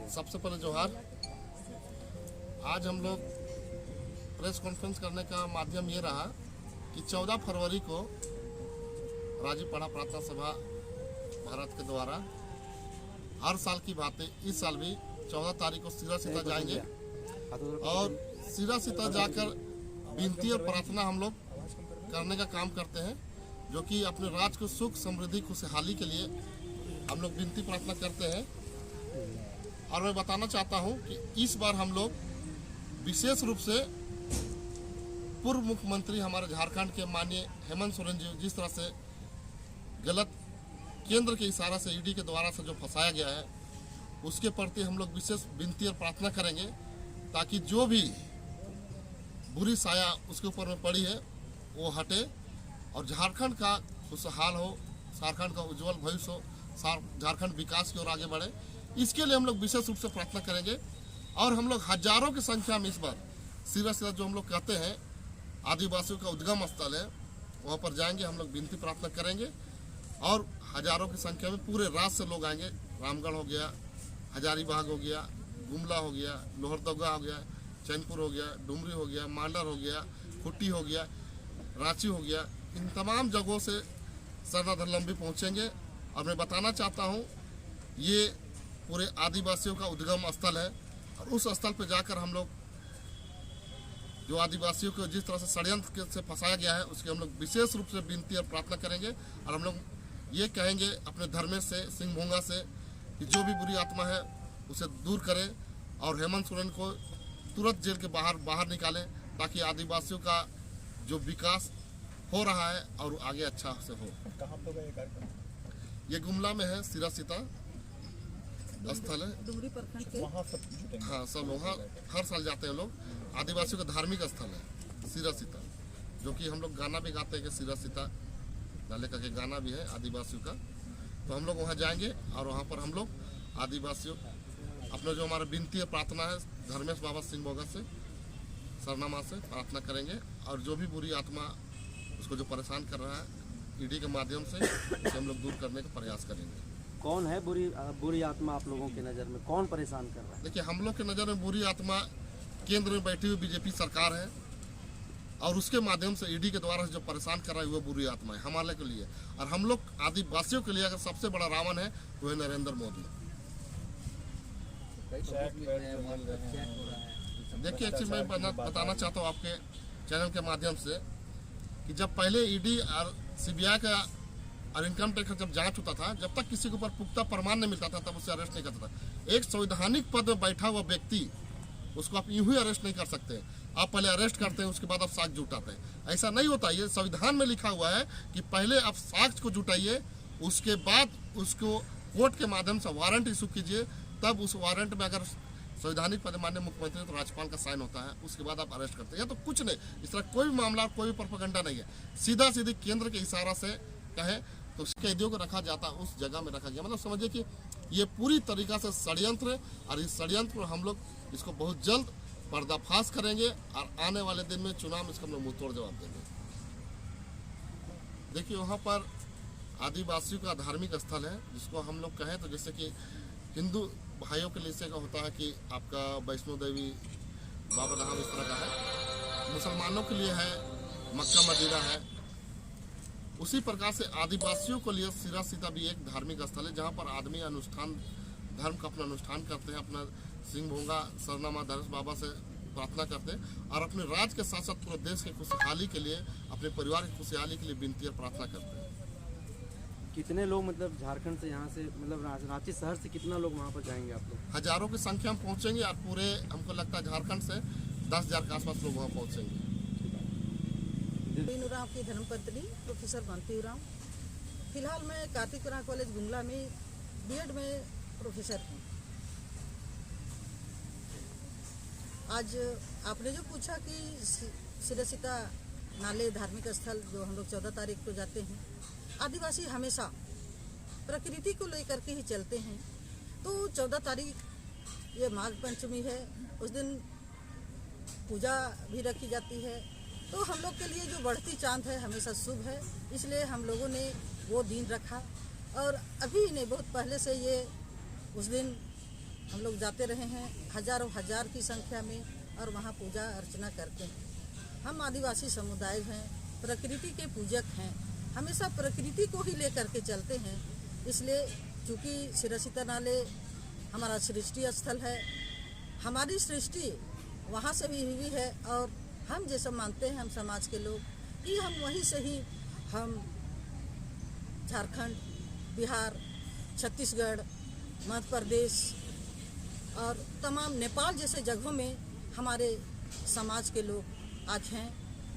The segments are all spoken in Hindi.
सबसे पहले जोहार। आज हम लोग प्रेस कॉन्फ्रेंस करने का माध्यम ये रहा कि 14 फरवरी को राजीवपाड़ा प्रार्थना सभा भारत के द्वारा हर साल की भांति इस साल भी 14 तारीख को सीरा सीता जाएंगे और सीरा सीता जाकर विनती और प्रार्थना हम लोग करने का काम करते हैं, जो कि अपने राज्य को सुख समृद्धि खुशहाली के लिए हम लोग विनती प्रार्थना करते हैं। और मैं बताना चाहता हूं कि इस बार हम लोग विशेष रूप से पूर्व मुख्यमंत्री हमारे झारखंड के माननीय हेमंत सोरेन जी जिस तरह से गलत केंद्र के इशारा से ईडी के द्वारा से जो फंसाया गया है, उसके प्रति हम लोग विशेष विनती और प्रार्थना करेंगे ताकि जो भी बुरी साया उसके ऊपर में पड़ी है वो हटे और झारखंड का खुशहाल हो, झारखंड का उज्जवल भविष्य हो, झारखंड विकास की ओर आगे बढ़े। इसके लिए हम लोग विशेष रूप से प्रार्थना करेंगे और हम लोग हजारों की संख्या में इस बार सीरा सीता जो हम लोग कहते हैं आदिवासियों का उद्गम स्थल है, वहाँ पर जाएंगे, हम लोग विनती प्रार्थना करेंगे और हजारों की संख्या में पूरे राज्य से लोग आएंगे। रामगढ़ हो गया, हजारीबाग हो गया, गुमला हो गया, लोहरदगा हो गया, चैनपुर हो गया, डुमरी हो गया, मांडर हो गया, खुट्टी हो गया, रांची हो गया, इन तमाम जगहों से सरनाधरलंबी पहुँचेंगे। और मैं बताना चाहता हूँ ये पूरे आदिवासियों का उद्गम स्थल है और उस स्थल पर जाकर हम लोग जो आदिवासियों को जिस तरह से षड्यंत्र से फंसाया गया है उसके हम लोग विशेष रूप से विनती और प्रार्थना करेंगे और हम लोग ये कहेंगे अपने धर्मेश से, सिंह भोंगा से कि जो भी बुरी आत्मा है उसे दूर करें और हेमंत सोरेन को तुरंत जेल के बाहर निकालें ताकि आदिवासियों का जो विकास हो रहा है और आगे अच्छा से हो। कहाँ पे गए कार्यक्रम? ये गुमला में है, सीरा सीता स्थल है, डुमरी प्रखंड के वहाँ सब जुटेंगे। हाँ, सब वहाँ हर साल जाते हैं लोग। आदिवासियों का धार्मिक स्थल है सीरा सीता, जो कि हम लोग गाना भी गाते हैं कि सीरा सीता नाले का के गाना भी है आदिवासियों का। तो हम लोग वहाँ जाएंगे और वहाँ पर हम लोग आदिवासियों अपना जो हमारा विनती है प्रार्थना है धर्मेश बाबा सिंह भोगा से सरनामा से प्रार्थना करेंगे और जो भी बुरी आत्मा उसको जो परेशान कर रहा है ईडी के माध्यम से उसे हम लोग दूर करने का प्रयास करेंगे। कौन है बुरी आत्मा आप लोगों की नज़र में, कौन परेशान कर रहा है? देखिए, हम लोग की नज़र में बुरी आत्मा केंद्र में बैठी हुई बीजेपी सरकार है और उसके माध्यम से ईडी के द्वारा जो परेशान कर रहा है वो बुरी आत्मा है हमारे के लिए। और हम लोग आदिवासियों के लिए अगर सबसे बड़ा रावण है वो है नरेंद्र मोदी। देखिए, एक चीज़ मैं बताना चाहता हूँ आपके चैनल के माध्यम से कि जब पहले ईडी और सीबीआई का और इनकम टैक्स जब जांच होता था, जब तक किसी के ऊपर पुख्ता प्रमाण नहीं मिलता था तब उसे अरेस्ट नहीं करता था। एक संवैधानिक पद में बैठा हुआ व्यक्ति उसको आप यूं ही अरेस्ट नहीं कर सकते। आप पहले अरेस्ट करते हैं, उसके बाद आप साक्ष्य जुटाते हैं। ऐसा नहीं होता, ये संविधान में लिखा हुआ है कि पहले आप साक्ष्य को जुटाइए, उसके बाद उसको कोर्ट के माध्यम से वारंट इशू कीजिए, तब उस वारंट में अगर संवैधानिक पद माननीय मुख्यमंत्री तो राज्यपाल का साइन होता है, उसके बाद आप अरेस्ट करते हैं। या तो कुछ नहीं, इस तरह कोई भी मामला कोई भी प्रोपेगेंडा नहीं है, सीधा सीधी केंद्र के इशारा से कहे तो कैदियों को रखा जाता उस जगह में रखा गया। मतलब समझिए कि ये पूरी तरीका से षड्यंत्र है और इस षड्यंत्र हम लोग इसको बहुत जल्द पर्दाफाश करेंगे और आने वाले दिन में चुनाव में इसका हम लोग मुंहतोड़ जवाब देंगे। देखिए, वहाँ पर आदिवासियों का धार्मिक स्थल है जिसको हम लोग कहें तो जैसे कि हिंदू भाइयों के लिए से होता है कि आपका वैष्णो देवी बाबा धाम इस तरह का है, मुसलमानों के लिए है मक्का मदीना है, उसी प्रकार से आदिवासियों के लिए सीरा सीता भी एक धार्मिक स्थल है जहाँ पर आदमी अनुष्ठान धर्म का अपना अनुष्ठान करते हैं, अपना सिंह भोंगा सरनामा धर्मेश बाबा से प्रार्थना करते हैं और अपने राज्य के साथ साथ पूरे देश के खुशहाली के लिए, अपने परिवार की खुशहाली के लिए विनती और प्रार्थना करते हैं। कितने लोग मतलब झारखंड से यहाँ से मतलब रांची शहर से कितना लोग वहाँ पर जाएंगे आप लोग? हजारों की संख्या में पहुँचेंगे और पूरे हमको लगता है झारखंड से 10,000 के आसपास लोग वहाँ पहुँचेंगे। उरांव की धर्मपत्नी प्रोफेसर बंटी उरांव, फिलहाल मैं कार्तिक उरांव कॉलेज गुमला में बीएड में प्रोफेसर हूँ। आज आपने जो पूछा कि सीरा सीता नाले धार्मिक स्थल जो हम लोग 14 तारीख को जाते हैं, आदिवासी हमेशा प्रकृति को लेकर के ही चलते हैं। तो 14 तारीख ये माघ पंचमी है, उस दिन पूजा भी रखी जाती है। तो हम लोग के लिए जो बढ़ती चांद है हमेशा शुभ है, इसलिए हम लोगों ने वो दिन रखा और अभी नहीं बहुत पहले से ये उस दिन हम लोग जाते रहे हैं हजारों हजार की संख्या में और वहाँ पूजा अर्चना करते हैं। हम आदिवासी समुदाय हैं, प्रकृति के पूजक हैं, हमेशा प्रकृति को ही लेकर के चलते हैं। इसलिए चूँकि सिरसिता नाले हमारा सृष्टि स्थल है, हमारी सृष्टि वहाँ से भी हुई है और हम जैसा मानते हैं हम समाज के लोग कि हम वहीं से ही हम झारखंड, बिहार, छत्तीसगढ़, मध्य प्रदेश और तमाम नेपाल जैसे जगहों में हमारे समाज के लोग आज हैं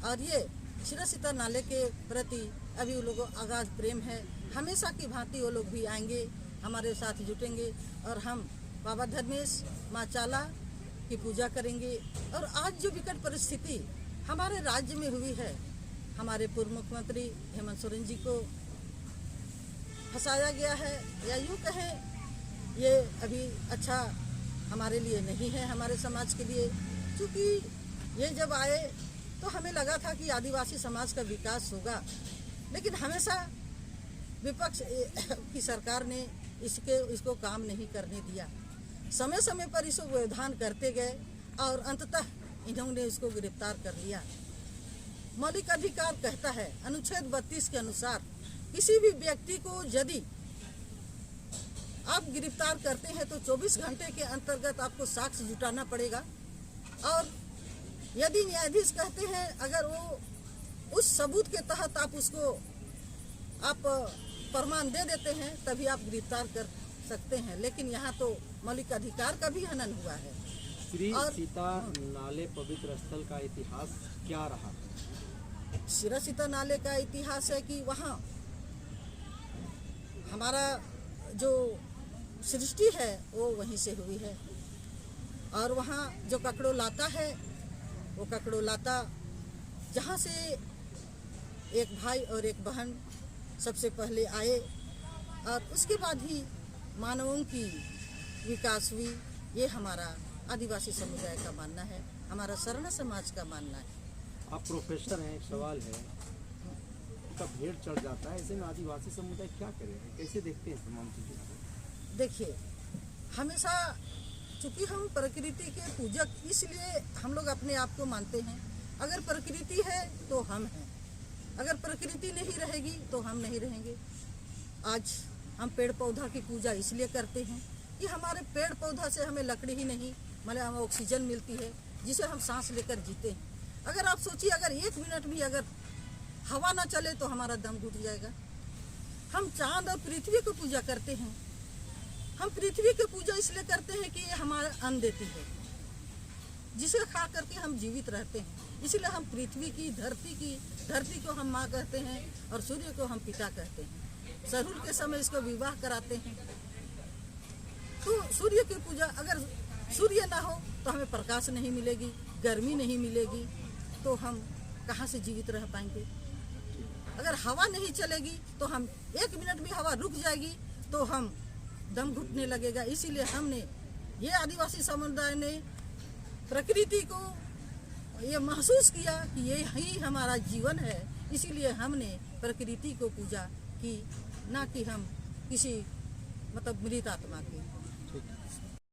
और ये सिरसिता नाले के प्रति अभी वो लोगों को अगाध प्रेम है। हमेशा की भांति वो लोग भी आएंगे, हमारे साथ जुटेंगे और हम बाबा धर्मेश, माँ चाला की पूजा करेंगे। और आज जो विकट परिस्थिति हमारे राज्य में हुई है, हमारे पूर्व मुख्यमंत्री हेमंत सोरेन जी को फंसाया गया है या यूँ कहें ये अभी अच्छा हमारे लिए नहीं है, हमारे समाज के लिए। क्योंकि ये जब आए तो हमें लगा था कि आदिवासी समाज का विकास होगा, लेकिन हमेशा विपक्ष की सरकार ने इसको काम नहीं करने दिया। समय समय पर इसको व्यवधान करते गए और अंततः इन्होंने इसको गिरफ्तार कर लिया। मौलिक अधिकार कहता है अनुच्छेद 32 के अनुसार किसी भी व्यक्ति को यदि आप गिरफ्तार करते हैं तो 24 घंटे के अंतर्गत आपको साक्ष्य जुटाना पड़ेगा और यदि न्यायाधीश कहते हैं अगर वो उस सबूत के तहत आप उसको आप प्रमाण दे देते हैं तभी आप गिरफ्तार कर सकते हैं। लेकिन यहाँ तो मौलिक अधिकार का भी हनन हुआ है। श्री सीता नाले पवित्र स्थल का इतिहास क्या रहा? सिरसिता नाले का इतिहास है कि वहाँ हमारा जो सृष्टि है वो वहीं से हुई है और वहाँ जो ककड़ो लाता है वो ककड़ो लाता जहाँ से एक भाई और एक बहन सबसे पहले आए और उसके बाद ही मानवों की विकास हुई। ये हमारा आदिवासी समुदाय का मानना है, हमारा शरण समाज का मानना है। आप प्रोफेसर हैं, एक सवाल है, उनका भेड़ चढ़ जाता है, ऐसे में आदिवासी समुदाय क्या करेगा, कैसे देखते हैं तमाम चीज़ों को? देखिए, हमेशा चूँकि हम प्रकृति के पूजक इसलिए हम लोग अपने आप को मानते हैं। अगर प्रकृति है तो हम हैं, अगर प्रकृति नहीं रहेगी तो हम नहीं रहेंगे। आज हम पेड़ पौधा की पूजा इसलिए करते हैं कि हमारे पेड़ पौधा से हमें लकड़ी ही नहीं मतलब हमें ऑक्सीजन मिलती है जिसे हम सांस लेकर जीते हैं। अगर आप सोचिए अगर 1 मिनट भी अगर हवा ना चले तो हमारा दम घुट जाएगा। हम चांद और पृथ्वी को पूजा करते हैं। हम पृथ्वी की पूजा इसलिए करते हैं कि ये हमारा अन्न देती है, जिसे खा करके हम जीवित रहते हैं। इसलिए हम पृथ्वी की धरती को हम माँ कहते हैं और सूर्य को हम पिता कहते हैं। सरहुल के समय इसको विवाह कराते हैं। तो सूर्य की पूजा, अगर सूर्य ना हो तो हमें प्रकाश नहीं मिलेगी, गर्मी नहीं मिलेगी, तो हम कहाँ से जीवित रह पाएंगे। अगर हवा नहीं चलेगी तो हम 1 मिनट भी हवा रुक जाएगी तो हम दम घुटने लगेगा। इसीलिए हमने ये आदिवासी समुदाय ने प्रकृति को ये महसूस किया कि ये ही हमारा जीवन है। इसीलिए हमने प्रकृति को पूजा की, ना कि हम किसी मतलब मृत आत्मा की।